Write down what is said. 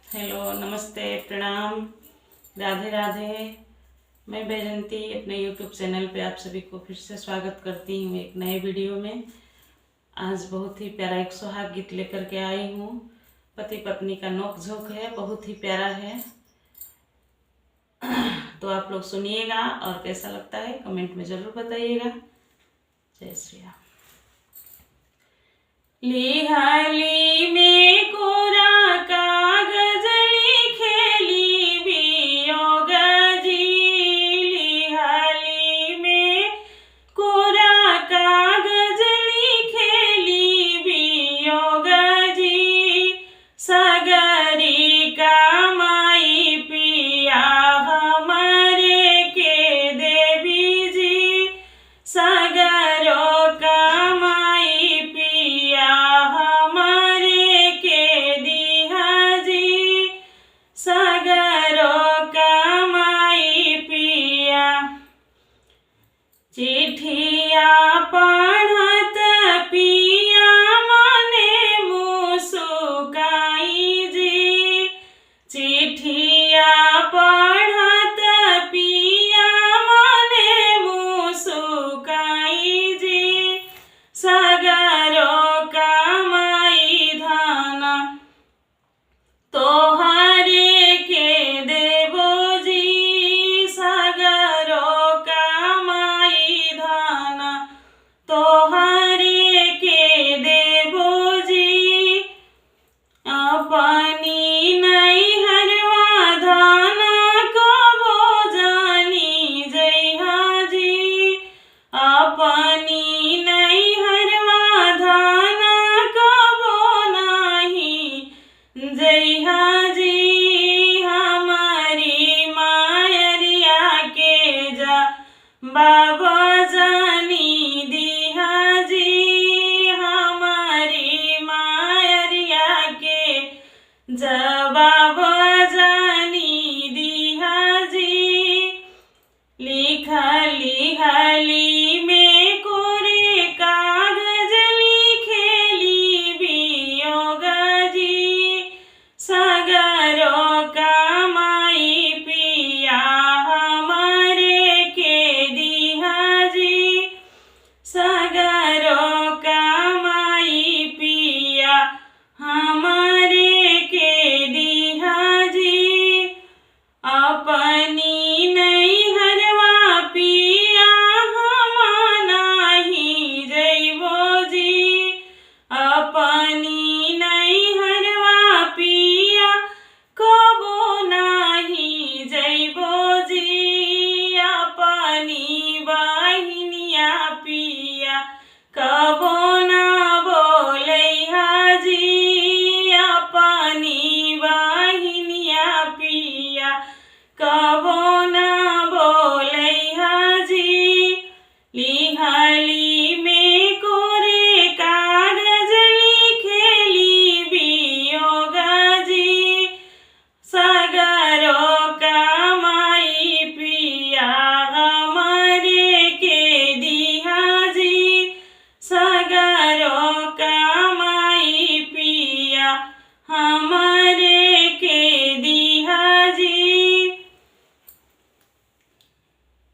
Hello, नमस्ते, प्रणाम, राधे राधे। मैं बैजंती अपने यूट्यूब चैनल पे आप सभी को फिर से स्वागत करती हूँ एक नए वीडियो में। आज बहुत ही प्यारा एक सुहाग गीत लेकर के आई हूँ। पति पत्नी का नोक झोंक है, बहुत ही प्यारा है। तो आप लोग सुनिएगा और कैसा लगता है कमेंट में ज़रूर बताइएगा। जय श्री राम। लिहाली में कोरा कागज लिखेली वियोग जी। लिहाली में कोरा कागज लिखेली वियोग जी। सगरी कमाई पिया हमारे के देवी जी। सगरो कमाई पिया हमारे के दिहा जी। सगरो कमाई पिया। चिट्ठिया पढ़त पिया मने मुसुकाई जी। चिट्ठिया पढ़त पिया मने मुसुकाई जी। सगरो कमाई धन तोहरे के देवो जी। सगरो कमाई धन तोहरे के देवो जी। अपनी नैहरवा धन कबो जानी जइहा जी। अपनी नैहरवा धन कबो नाही जइहा जी। हमारी मायरिया के जा बाबा